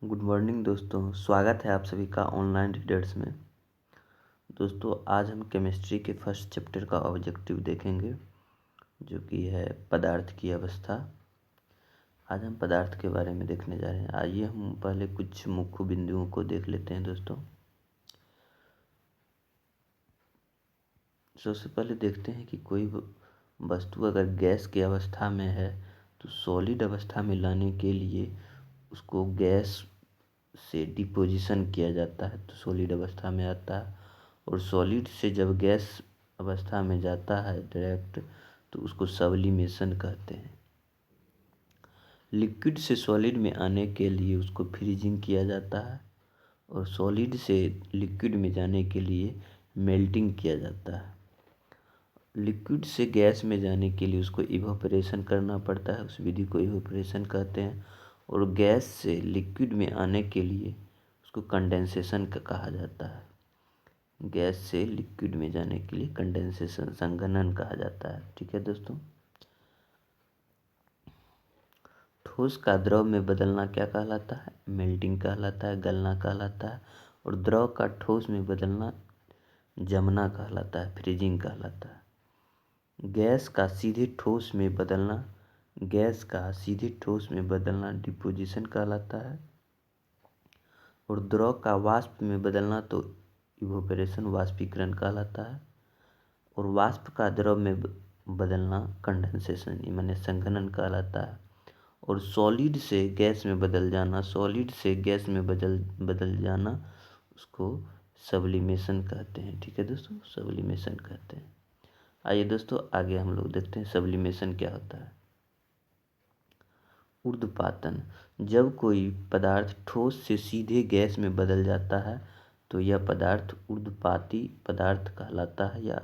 Good morning दोस्तों, स्वागत है आप सभी का ऑनलाइन रीडर्स में। दोस्तों, आज हम केमिस्ट्री के फर्स्ट चैप्टर का ऑब्जेक्टिव देखेंगे, जो कि है पदार्थ की अवस्था। आज हम पदार्थ के बारे में देखने जा रहे हैं। आइए हम पहले कुछ मुख्य बिंदुओं को देख लेते हैं दोस्तों। सबसे पहले देखते हैं कि कोई वस्तु अगर गैस की अवस्था में है तो सॉलिड अवस्था में लाने के लिए उसको गैस से डिपोजिशन किया जाता है तो सॉलिड अवस्था में आता है। और सॉलिड से जब गैस अवस्था में जाता है डायरेक्ट, तो उसको सब्लिमेशन कहते हैं। लिक्विड से सॉलिड में आने के लिए उसको फ्रीजिंग किया जाता है, और सॉलिड से लिक्विड में जाने के लिए मेल्टिंग किया जाता है। लिक्विड से गैस में जाने के लिए उसको इवापोरेशन करना पड़ता है, उस विधि को इवापोरेशन कहते हैं। और गैस से लिक्विड में आने के लिए उसको कंडेंसेशन का कहा जाता है। गैस से लिक्विड में जाने के लिए कंडेंसेशन, संघनन कहा जाता है। ठीक है दोस्तों। ठोस का द्रव में बदलना क्या कहलाता है? मेल्टिंग कहलाता है, गलना कहलाता है। और द्रव का ठोस में बदलना जमना कहलाता है, फ्रीजिंग कहलाता है। गैस का सीधे ठोस में बदलना डिपोजिशन कहलाता है। और द्रव का वाष्प में बदलना तो इवोपरेशन, वाष्पीकरण कहलाता है। और वाष्प का द्रव में बदलना कंडेंसेशन माने संघनन कहलाता है। और सॉलिड से गैस में बदल जाना उसको सब्लिमेशन कहते हैं। ठीक है दोस्तों, सब्लिमेशन कहते हैं। आइए दोस्तों, आगे हम लोग देखते हैं सब्लिमेशन क्या होता है। ऊर्ध्वपातन, जब कोई पदार्थ ठोस से सीधे गैस में बदल जाता है तो यह पदार्थ ऊर्ध्वपाती पदार्थ कहलाता है, या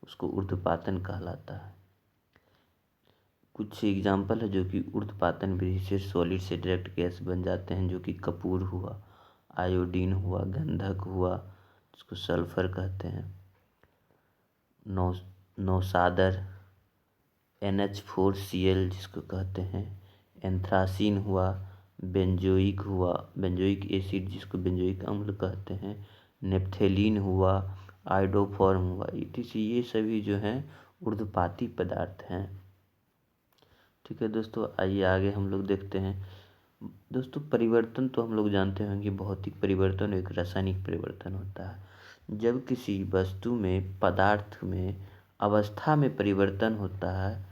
उसको ऊर्ध्वपातन कहलाता है। कुछ एग्जाम्पल है जो कि ऊर्ध्वपातन विधि से सॉलिड से डायरेक्ट गैस बन जाते हैं, जो कि कपूर हुआ, आयोडीन हुआ, गंधक हुआ, जिसको सल्फर कहते हैं, नौसादर, NH4Cl जिसको कहते हैं, एंथ्रासीन हुआ, बेंजोइक एसिड जिसको बेंजोइक अम्ल कहते हैं, नेप्थेलीन हुआ, आयोडोफॉर्म हुआ, ये सभी जो हैं ऊर्ध्वपाती पदार्थ हैं। ठीक है दोस्तों, आइए आगे हम लोग देखते हैं। दोस्तों, परिवर्तन तो हम लोग जानते होंगे, भौतिक परिवर्तन एक रासायनिक परिवर्तन होता है। जब किसी वस्तु में, पदार्थ में अवस्था में परिवर्तन होता है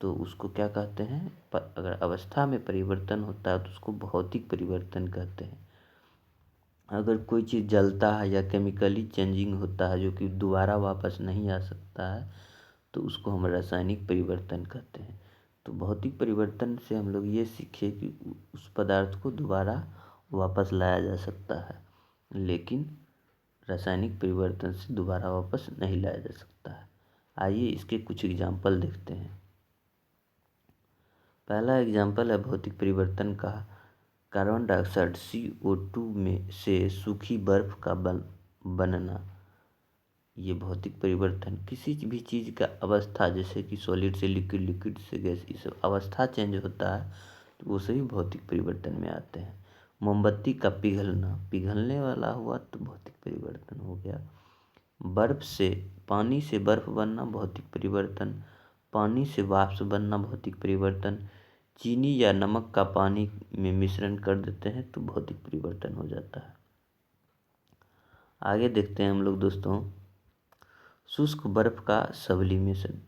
तो उसको क्या कहते हैं? अगर अवस्था में परिवर्तन होता है तो उसको भौतिक परिवर्तन कहते हैं। अगर कोई चीज़ जलता है या केमिकली चेंजिंग होता है जो कि दोबारा वापस नहीं आ सकता है तो उसको हम रासायनिक परिवर्तन कहते हैं। तो भौतिक परिवर्तन से हम लोग ये सीखे कि उस पदार्थ को दोबारा वापस लाया जा सकता है, लेकिन रासायनिक परिवर्तन से दोबारा वापस नहीं लाया जा सकता है। आइए इसके कुछ एग्जाम्पल देखते हैं। पहला एग्जाम्पल है भौतिक परिवर्तन का, कार्बन डाइऑक्साइड CO2 में से सूखी बर्फ का बनना। ये भौतिक परिवर्तन, किसी भी चीज़ का अवस्था, जैसे कि सॉलिड से लिक्विड, लिक्विड से गैस, ये सब अवस्था चेंज होता है तो वो सभी भौतिक परिवर्तन में आते हैं। मोमबत्ती का पिघलना, पिघलने वाला हुआ तो भौतिक परिवर्तन हो गया। पानी से बर्फ बनना भौतिक परिवर्तन, पानी से वाष्प बनना भौतिक परिवर्तन, चीनी या नमक का पानी में मिश्रण कर देते हैं तो भौतिक परिवर्तन हो जाता है। आगे देखते हैं हम लोग दोस्तों, शुष्क बर्फ का सब्लिमेशन,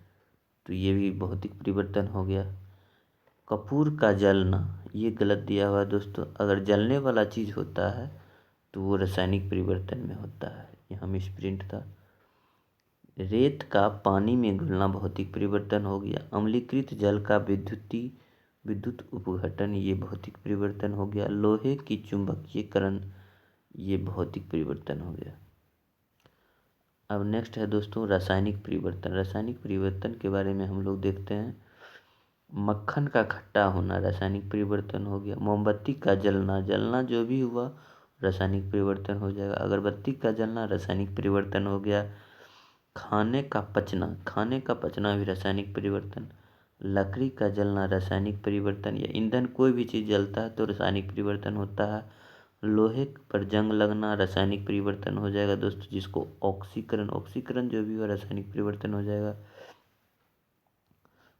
तो ये भी भौतिक परिवर्तन हो गया। कपूर का जलना, ये गलत दिया हुआ है दोस्तों। अगर जलने वाला चीज़ होता है तो वो रासायनिक परिवर्तन में होता है, यहाँ मिसप्रिंट था। रेत का पानी में घुलना भौतिक परिवर्तन हो गया। अम्लीकृत जल का विद्युत उपघटन, ये भौतिक परिवर्तन हो गया। लोहे की चुंबकीयकरण, ये भौतिक परिवर्तन हो गया। अब नेक्स्ट है दोस्तों रासायनिक परिवर्तन। रासायनिक परिवर्तन के बारे में हम लोग देखते हैं। मक्खन का खट्टा होना रासायनिक परिवर्तन हो गया। मोमबत्ती का जलना जो भी हुआ रासायनिक परिवर्तन हो जाएगा। अगरबत्ती का जलना रासायनिक परिवर्तन हो गया। खाने का पचना भी रासायनिक परिवर्तन। लकड़ी का जलना रासायनिक परिवर्तन, या ईंधन कोई भी चीज़ जलता है तो रासायनिक परिवर्तन होता है। लोहे पर जंग लगना रासायनिक परिवर्तन हो जाएगा दोस्तों, जिसको ऑक्सीकरण, ऑक्सीकरण जो भी हो रासायनिक परिवर्तन हो जाएगा।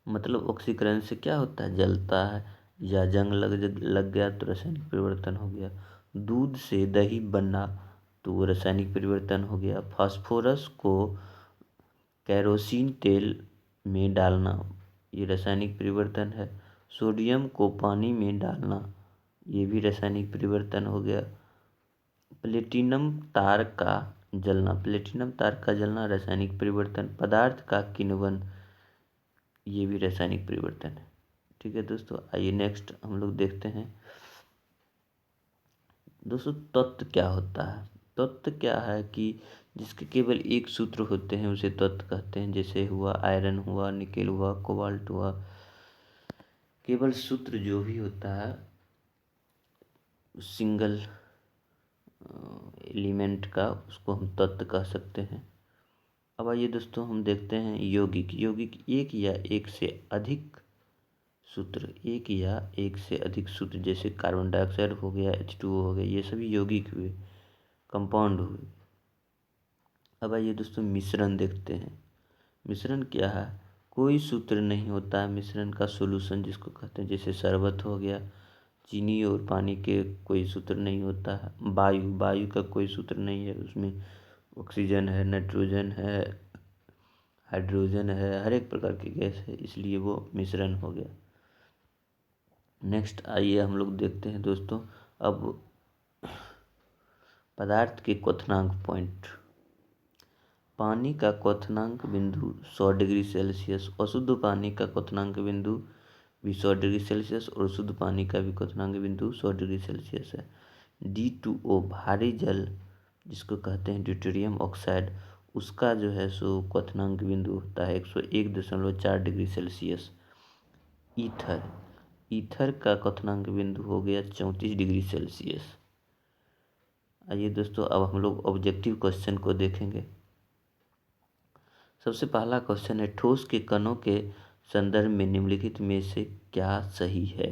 मतलब ऑक्सीकरण से क्या होता है, जलता है, या जंग लग गया तो रासायनिक परिवर्तन हो गया। दूध से दही बनना तो वो रासायनिक परिवर्तन हो गया। फास्फोरस को कैरोसिन तेल में डालना ये रासायनिक परिवर्तन है। सोडियम को पानी में डालना ये भी रासायनिक परिवर्तन हो गया। प्लेटिनम तार का जलना, प्लेटिनम तार का जलना रासायनिक परिवर्तन। पदार्थ का किण्वन ये भी रासायनिक परिवर्तन है। ठीक है दोस्तों, आइए नेक्स्ट हम लोग देखते हैं दोस्तों तत्व क्या होता है। तत्व क्या है कि जिसके केवल एक सूत्र होते हैं उसे तत्व कहते हैं। जैसे हुआ आयरन हुआ, निकेल हुआ, कोबाल्ट हुआ। केवल सूत्र जो भी होता है सिंगल एलिमेंट का, उसको हम तत्व कह सकते हैं। अब आइए दोस्तों हम देखते हैं यौगिक। यौगिक एक या एक से अधिक सूत्र, एक या एक से अधिक सूत्र, जैसे कार्बन डाइऑक्साइड हो गया, H2O हो गया, ये सभी यौगिक हुए, कंपाउंड हुए। अब आइए दोस्तों मिश्रण देखते हैं। मिश्रण क्या है, कोई सूत्र नहीं होता है मिश्रण का, सॉल्यूशन जिसको कहते हैं। जैसे शरबत हो गया, चीनी और पानी के कोई सूत्र नहीं होता है। वायु, वायु का कोई सूत्र नहीं है, उसमें ऑक्सीजन है, नाइट्रोजन है, हाइड्रोजन है, हर एक प्रकार की गैस है, इसलिए वो मिश्रण हो गया। नेक्स्ट आइए हम लोग देखते हैं दोस्तों अब पदार्थ के क्वथनांक पॉइंट। पानी का क्वथनांक बिंदु 100 डिग्री सेल्सियस, अशुद्ध पानी का क्वथनांक बिंदु भी 100 डिग्री सेल्सियस और शुद्ध पानी का भी क्वथनांक बिंदु 100 डिग्री सेल्सियस है। D2O भारी जल जिसको कहते हैं ड्यूटेरियम ऑक्साइड, उसका जो है सो क्वथनांक बिंदु होता है 101.4 डिग्री सेल्सियस। ईथर, ईथर का क्वथनांक बिंदु हो गया 34 डिग्री सेल्सियस। आइए दोस्तों अब हम लोग ऑब्जेक्टिव क्वेश्चन को देखेंगे। सबसे पहला क्वेश्चन है, ठोस के कणों के संदर्भ में निम्नलिखित में से क्या सही है।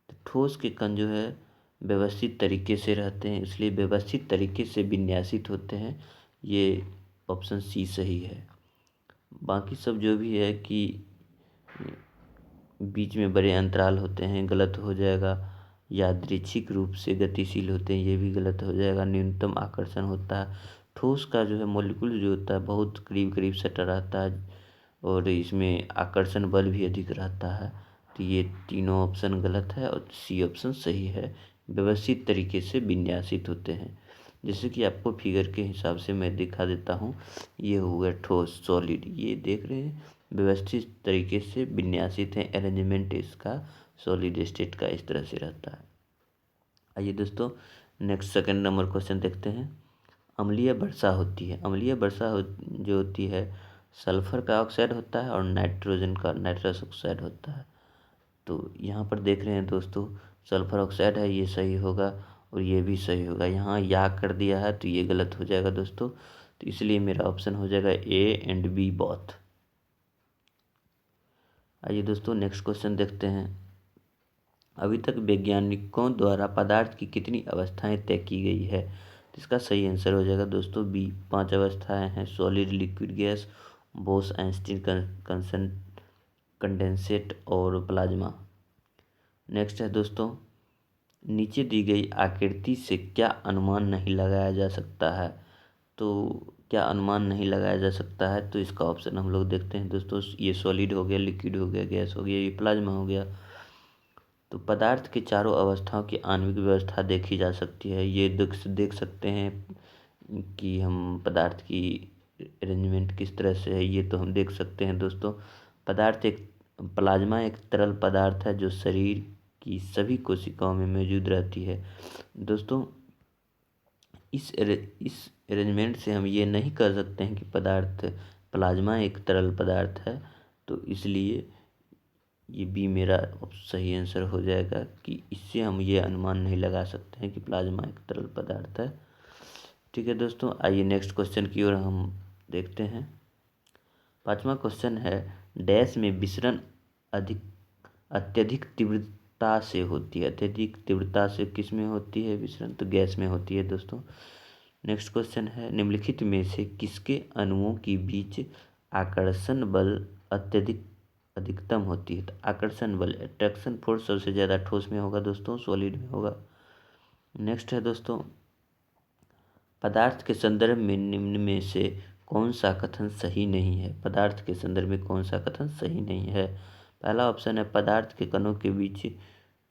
तो ठोस के कण जो है व्यवस्थित तरीके से रहते हैं, इसलिए व्यवस्थित तरीके से विन्यासित होते हैं, ये ऑप्शन सी सही है। बाकी सब जो भी है कि बीच में बड़े अंतराल होते हैं, गलत हो जाएगा। यादृच्छिक रूप से गतिशील होते हैं, ये भी गलत हो जाएगा। न्यूनतम आकर्षण होता है। ठोस का जो है मॉलिक्यूल जो होता है बहुत करीब करीब सटा रहता है और इसमें आकर्षण बल भी अधिक रहता है, तो ये तीनों ऑप्शन गलत है और सी ऑप्शन सही है। व्यवस्थित तरीके से विन्यासित होते हैं, जैसे कि आपको फिगर के हिसाब से मैं दिखा देता हूँ। ये हुआ ठोस सॉलिड, ये देख रहे हैं व्यवस्थित तरीके से विन्यासित है। अरेंजमेंट इसका सॉलिड स्टेट का इस तरह से रहता है। आइए दोस्तों नेक्स्ट सेकंड नंबर क्वेश्चन देखते हैं। अम्लीय वर्षा होती है। अम्लीय वर्षा जो होती है सल्फर का ऑक्साइड होता है और नाइट्रोजन का नाइट्रस ऑक्साइड होता है। तो यहाँ पर देख रहे हैं दोस्तों सल्फर ऑक्साइड है, ये सही होगा और ये भी सही होगा। यहाँ या कर दिया है तो ये गलत हो जाएगा दोस्तों, तो इसलिए मेरा ऑप्शन हो जाएगा A एंड B बोथ। आइए दोस्तों नेक्स्ट क्वेश्चन देखते हैं। अभी तक वैज्ञानिकों द्वारा पदार्थ की कितनी अवस्थाएं तय की गई है, तो इसका सही आंसर हो जाएगा दोस्तों B। 5 अवस्थाएं हैं, solid, liquid, gas, Bose-Einstein condensate और प्लाज्मा। नेक्स्ट है दोस्तों, नीचे दी गई आकृति से क्या अनुमान नहीं लगाया जा सकता है। तो क्या अनुमान नहीं लगाया जा सकता है, तो इसका ऑप्शन हम लोग देखते हैं दोस्तों। ये सॉलिड हो गया, लिक्विड हो गया, गैस हो गया, ये प्लाज्मा हो गया। तो पदार्थ के चारों अवस्थाओं की आणविक व्यवस्था देखी जा सकती है। ये देख सकते हैं कि हम पदार्थ की अरेंजमेंट किस तरह से है, ये तो हम देख सकते हैं दोस्तों। प्लाज्मा एक तरल पदार्थ है जो शरीर की सभी कोशिकाओं में मौजूद रहती है दोस्तों। इस अरेंजमेंट से हम ये नहीं कर सकते हैं कि प्लाज्मा एक तरल पदार्थ है, तो इसलिए ये बी मेरा सही आंसर हो जाएगा कि इससे हम ये अनुमान नहीं लगा सकते हैं कि प्लाज्मा एक तरल पदार्थ है। ठीक है दोस्तों, आइए नेक्स्ट क्वेश्चन की ओर हम देखते हैं। 5वां क्वेश्चन है, डैश में विसरण अत्यधिक तीव्रता से होती है। अत्यधिक तीव्रता से किस में होती है विसरण? तो गैस में होती है दोस्तों। नेक्स्ट क्वेश्चन है, निम्नलिखित में से किसके अणुओं के बीच आकर्षण बल अधिकतम होती है? तो आकर्षण बल, अट्रैक्शन फोर्स सबसे ज़्यादा ठोस में होगा दोस्तों, सॉलिड में होगा। नेक्स्ट है दोस्तों, पदार्थ के संदर्भ में निम्न में से कौन सा कथन सही नहीं है? पदार्थ के संदर्भ में कौन सा कथन सही नहीं है? पहला ऑप्शन है, पदार्थ के कणों के बीच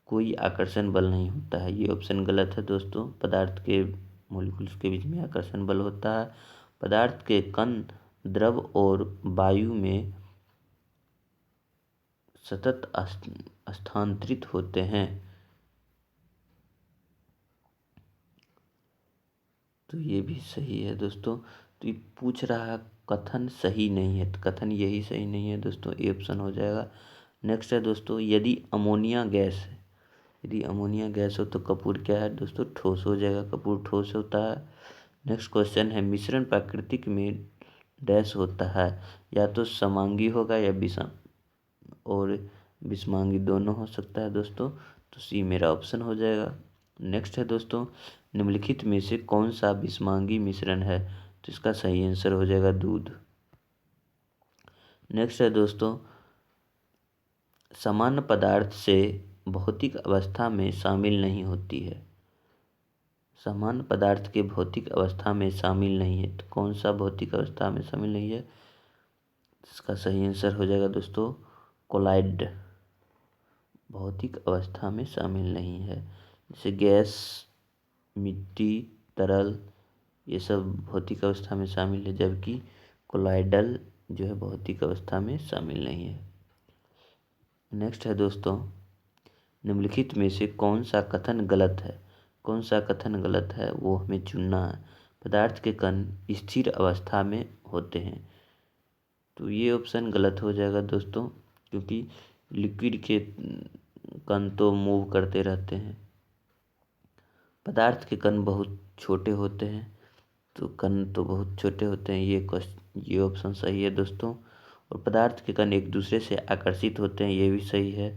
कोई आकर्षण बल नहीं होता है। ये ऑप्शन गलत है दोस्तों। पदार्थ के मॉलिक्यूल्स के बीच में आकर्षण बल होता है। पदार्थ के कण द्रव और वायु में सतत स्थानांतरित होते हैं। तो ये भी सही है दोस्तों। तो ये पूछ रहा है कथन सही नहीं है, तो कथन यही सही नहीं है दोस्तों, ए ऑप्शन हो जाएगा। नेक्स्ट है दोस्तों, यदि अमोनिया गैस है, यदि अमोनिया गैस हो तो कपूर क्या है दोस्तों? ठोस हो जाएगा, कपूर ठोस होता है। नेक्स्ट क्वेश्चन है, मिश्रण प्राकृतिक में डैश होता है, या तो समांगी होगा या विषमांगी दोनों हो सकता है दोस्तों। तो सी मेरा ऑप्शन हो जाएगा। नेक्स्ट है दोस्तों, निम्नलिखित में से कौन सा विषमांगी मिश्रण है? तो इसका सही आंसर हो जाएगा दूध। नेक्स्ट है दोस्तों, सामान्य पदार्थ से भौतिक अवस्था में शामिल नहीं होती है। सामान्य पदार्थ के भौतिक अवस्था में शामिल नहीं है, तो कौन सा भौतिक अवस्था में शामिल नहीं है? इसका सही आंसर हो जाएगा दोस्तों कोलाइड। भौतिक अवस्था में शामिल नहीं है। जैसे गैस, मिट्टी, तरल, ये सब भौतिक अवस्था में शामिल है, जबकि कोलाइडल जो है भौतिक अवस्था में शामिल नहीं है। नेक्स्ट है दोस्तों, निम्नलिखित में से कौन सा कथन गलत है? कौन सा कथन गलत है वो हमें चुनना है। पदार्थ के कण स्थिर अवस्था में होते हैं, तो ये ऑप्शन गलत हो जाएगा दोस्तों, क्योंकि लिक्विड के कण तो मूव करते रहते हैं। पदार्थ के कण बहुत छोटे होते हैं, तो कण तो बहुत छोटे होते हैं, ये ऑप्शन सही है दोस्तों। और पदार्थ के कण एक दूसरे से आकर्षित होते हैं, ये भी सही है।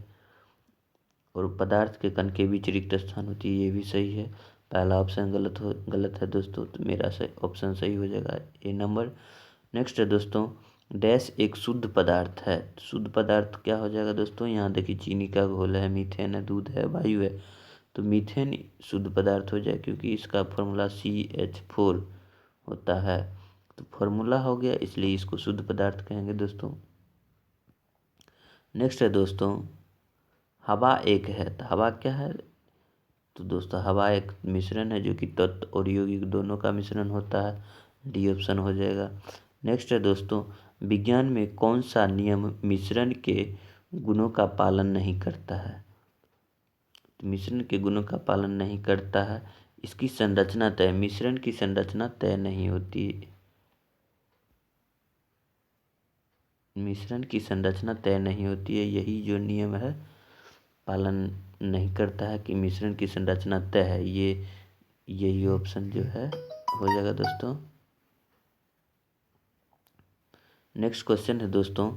और पदार्थ के कण के बीच रिक्त स्थान होती है, ये भी सही है। पहला ऑप्शन गलत है दोस्तों, तो मेरा सही ऑप्शन सही हो जाएगा ए नंबर। नेक्स्ट है दोस्तों, डैश एक शुद्ध पदार्थ है। शुद्ध पदार्थ क्या हो जाएगा दोस्तों? यहाँ देखिए, चीनी का घोल है, मीथेन है, दूध है, वायु है, तो मीथेन शुद्ध पदार्थ हो जाए, क्योंकि इसका फॉर्मूला CH4 होता है। तो फॉर्मूला हो गया, इसलिए इसको शुद्ध पदार्थ कहेंगे दोस्तों। नेक्स्ट है दोस्तों, हवा एक है, तो हवा क्या है? तो दोस्तों हवा एक मिश्रण है, जो कि तत्व और यौगिक दोनों का मिश्रण होता है। डी ऑप्शन हो जाएगा। नेक्स्ट है दोस्तों, विज्ञान में कौन सा नियम मिश्रण के गुणों का पालन नहीं करता है? तो मिश्रण के गुणों का पालन नहीं करता है, इसकी संरचना तय, मिश्रण की संरचना तय नहीं होती, मिश्रण की संरचना तय नहीं होती है, यही जो नियम है पालन नहीं करता है कि मिश्रण की संरचना तय है। यही ऑप्शन जो है हो जाएगा दोस्तों। नेक्स्ट क्वेश्चन है दोस्तों,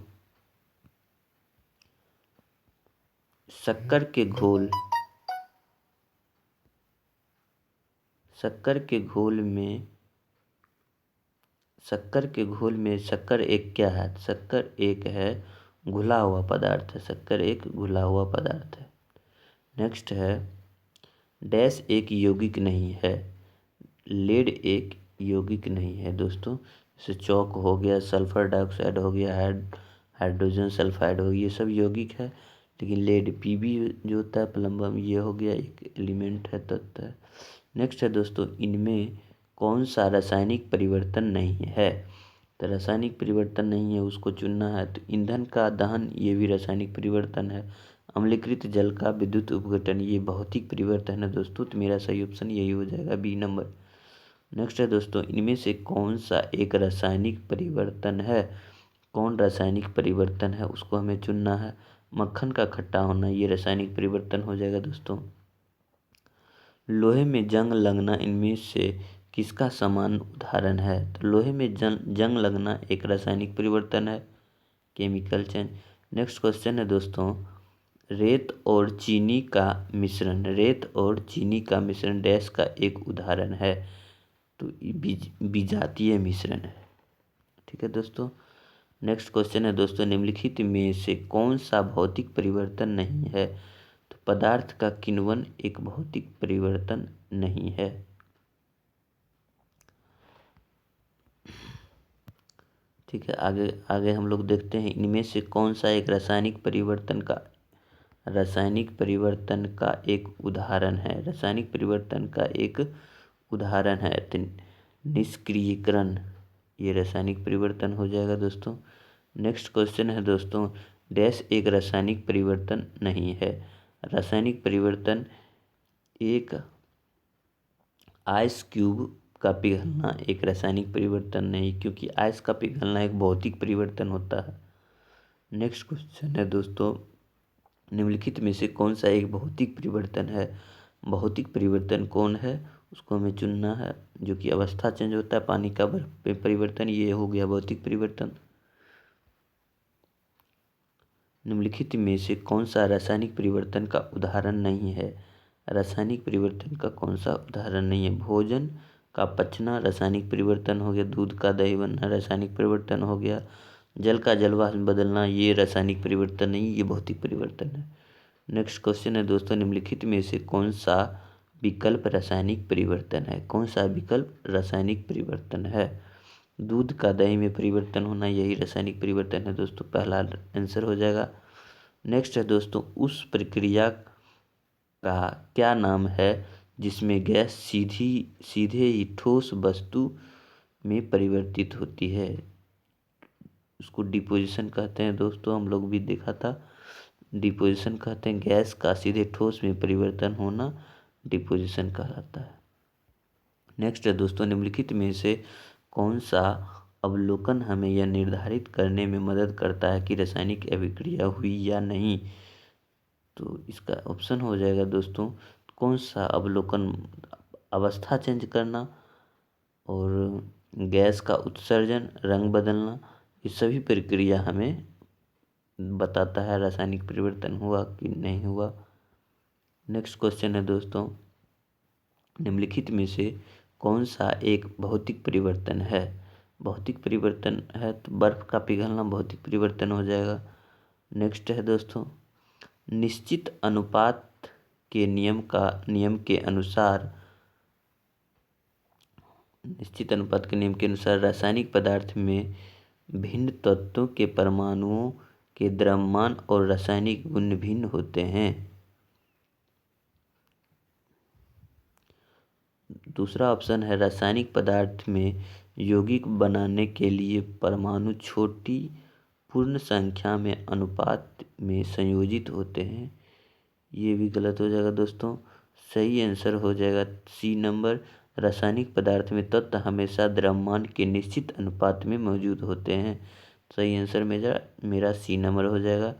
शक्कर के घोल में शक्कर एक क्या है? शक्कर एक है घुला हुआ पदार्थ है, शक्कर एक घुला हुआ पदार्थ है। नेक्स्ट है, डैश एक यौगिक नहीं है। लेड एक यौगिक नहीं है दोस्तों। जैसे चौक हो गया, सल्फर डाइऑक्साइड हो गया, हाइड्रोजन सल्फाइड हो गया, ये सब यौगिक है। लेकिन लेड Pb जो होता है, प्लम्बम, ये हो गया एक एलिमेंट है, तत्व है। नेक्स्ट है दोस्तों, इनमें कौन सा रासायनिक परिवर्तन नहीं है? तो रासायनिक परिवर्तन नहीं है, उसको चुनना है। तो ईंधन का दहन, ये भी रासायनिक परिवर्तन है। अम्लीकृत जल का विद्युत उपघटन, ये भौतिक परिवर्तन है दोस्तों। तो मेरा सही ऑप्शन यही हो जाएगा, बी नंबर। नेक्स्ट है दोस्तों, इनमें से कौन सा एक रासायनिक परिवर्तन है? कौन रासायनिक परिवर्तन है, उसको हमें चुनना है। मक्खन का खट्टा होना, ये रासायनिक परिवर्तन हो जाएगा दोस्तों। लोहे में जंग लगना, इनमें से किसका समान उदाहरण है? तो लोहे में जंग लगना एक रासायनिक परिवर्तन है। Chemical change. नेक्स्ट क्वेश्चन है दोस्तों, रेत और चीनी का मिश्रण, रेत और चीनी का मिश्रण डैश का एक उदाहरण है। तो विजातीय मिश्रण है। ठीक है दोस्तों। नेक्स्ट क्वेश्चन है दोस्तों, निम्नलिखित में से कौन सा भौतिक परिवर्तन नहीं है। तो पदार्थ का किण्वन एक भौतिक परिवर्तन नहीं है। ठीक है, आगे आगे हम लोग देखते हैं, इनमें से कौन सा एक रासायनिक परिवर्तन का एक उदाहरण है। रासायनिक परिवर्तन का एक उदाहरण है निष्क्रियकरण, ये रासायनिक परिवर्तन हो जाएगा दोस्तों। नेक्स्ट क्वेश्चन है दोस्तों, डैश एक रासायनिक परिवर्तन नहीं है। रासायनिक परिवर्तन एक आइस क्यूब का पिघलना एक रासायनिक परिवर्तन नहीं, क्योंकि आइस का पिघलना एक भौतिक परिवर्तन होता है। नेक्स्ट क्वेश्चन है दोस्तों, निम्नलिखित में से कौन सा एक भौतिक परिवर्तन है। भौतिक परिवर्तन कौन है उसको हमें चुनना है। जो कि अवस्था चेंज होता है, पानी का बर्फ में परिवर्तन, ये हो गया भौतिक परिवर्तन। निम्नलिखित में से कौन सा रासायनिक परिवर्तन का उदाहरण नहीं है। रासायनिक परिवर्तन का कौन सा उदाहरण नहीं है। भोजन का पचना रासायनिक परिवर्तन हो गया, दूध का दही बनना रासायनिक परिवर्तन हो गया, जल का जलवाष्प बदलना ये रासायनिक परिवर्तन नहीं, ये भौतिक परिवर्तन है। नेक्स्ट क्वेश्चन है दोस्तों, निम्नलिखित में से कौन सा विकल्प रासायनिक परिवर्तन है। कौन सा विकल्प रासायनिक परिवर्तन है। दूध का दही में परिवर्तन होना यही रासायनिक परिवर्तन है दोस्तों, पहला आंसर हो जाएगा। नेक्स्ट है दोस्तों, उस प्रक्रिया का क्या नाम है जिसमें गैस सीधे ही ठोस वस्तु में परिवर्तित होती है। उसको डिपोजिशन कहते हैं दोस्तों, हम लोग भी देखा था। डिपोजिशन कहते हैं गैस का सीधे ठोस में परिवर्तन होना डिपोजिशन कहलाता है। नेक्स्ट है दोस्तों, निम्नलिखित में से कौन सा अवलोकन हमें यह निर्धारित करने में मदद करता है कि रासायनिक अभिक्रिया हुई या नहीं। तो इसका ऑप्शन हो जाएगा दोस्तों, कौन सा अवलोकन, अवस्था चेंज करना और गैस का उत्सर्जन, रंग बदलना, ये सभी प्रक्रिया हमें बताता है रासायनिक परिवर्तन हुआ कि नहीं हुआ। नेक्स्ट क्वेश्चन है दोस्तों, निम्नलिखित में से कौन सा एक भौतिक परिवर्तन है। भौतिक परिवर्तन है तो बर्फ का पिघलना भौतिक परिवर्तन हो जाएगा। नेक्स्ट है दोस्तों, निश्चित अनुपात के नियम के अनुसार रासायनिक पदार्थ में भिन्न तत्वों के परमाणुओं के द्रव्यमान और रासायनिक गुण भिन्न होते हैं। दूसरा ऑप्शन है, रासायनिक पदार्थ में यौगिक बनाने के लिए परमाणु छोटी पूर्ण संख्या में अनुपात में संयोजित होते हैं। ये भी गलत हो जाएगा दोस्तों। सही आंसर हो जाएगा सी नंबर, रासायनिक पदार्थ में तत्व हमेशा द्रव्यमान के निश्चित अनुपात में मौजूद होते हैं। सही आंसर मेरा सी नंबर हो जाएगा।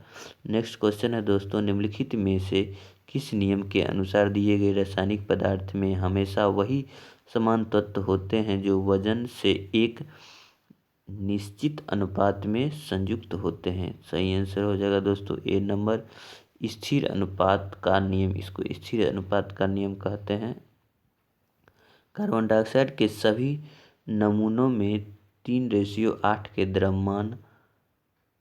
नेक्स्ट क्वेश्चन है दोस्तों, निम्नलिखित में से किस नियम के अनुसार दिए गए रासायनिक पदार्थ में हमेशा वही समान तत्व होते हैं जो वजन से एक निश्चित अनुपात में संयुक्त होते हैं। सही आंसर हो जाएगा दोस्तों ए नंबर, स्थिर अनुपात का नियम, इसको स्थिर अनुपात का नियम कहते हैं। कार्बन डाइऑक्साइड के सभी नमूनों में 3:8 के द्रव्यमान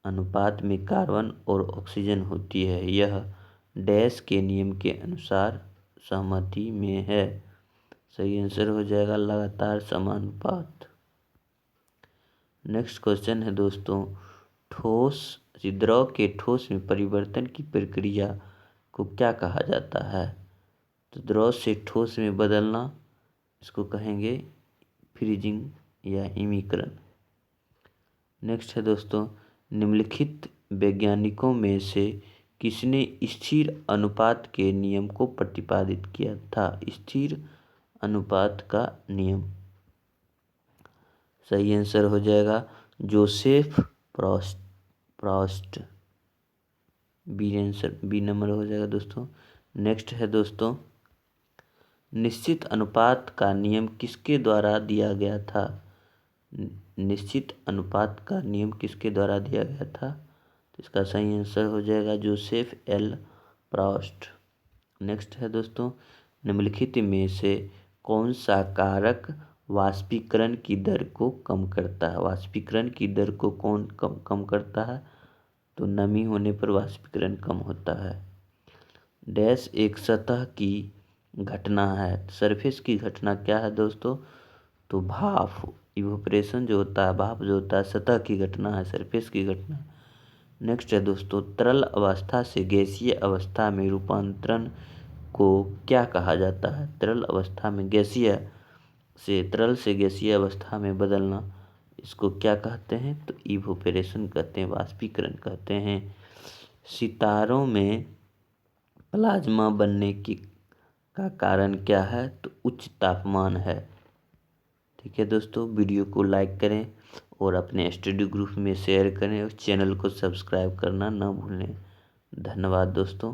अनुपात में कार्बन और ऑक्सीजन होती है। यह डैश के नियम के अनुसार सहमति में है। सही आंसर हो जाएगा लगातार समानुपात। नेक्स्ट क्वेश्चन है दोस्तों, द्रव के ठोस में परिवर्तन की प्रक्रिया को क्या कहा जाता है। तो द्रव से ठोस में बदलना, इसको कहेंगे फ्रीजिंग या हिमीकरण। नेक्स्ट है दोस्तों, निम्नलिखित वैज्ञानिकों में से किसने स्थिर अनुपात के नियम को प्रतिपादित किया था। स्थिर अनुपात का नियम, सही आंसर हो जाएगा जोसेफ प्रॉस्ट, बी नंबर हो जाएगा दोस्तों। नेक्स्ट है दोस्तों, निश्चित अनुपात का नियम किसके द्वारा दिया गया था। निश्चित अनुपात का नियम किसके द्वारा दिया गया था। तो इसका सही आंसर हो जाएगा जोसेफ एल प्रॉस्ट। नेक्स्ट है दोस्तों, निम्नलिखित में से कौन सा कारक वाष्पीकरण की दर को कम करता है? वाष्पीकरण की दर को कौन कम करता है? तो नमी होने पर वाष्पीकरण कम होता है। डैश एक सतह की घटना है। सरफेस की घटना क्या है दोस्तों? तो भाप, इवोपरेशन जो होता है, भाप जो होता है, सतह की घटना है, सरफेस की घटना। नेक्स्ट है दोस्तों, तरल अवस्था से गैसीय अवस्था में रूपांतरण को क्या कहा जाता है? तरल अवस्था में गैसीय से तरल से गैसीय अवस्था में बदलना, इसको क्या कहते हैं? तो इवोपरेशन कहते हैं, वाष्पीकरण कहते हैं। सितारों में प्लाज्मा बनने की का कारण क्या है? तो उच्च तापमान है। ठीक है दोस्तों, वीडियो को लाइक करें और अपने स्टडी ग्रुप में शेयर करें और चैनल को सब्सक्राइब करना ना भूलें। धन्यवाद दोस्तों।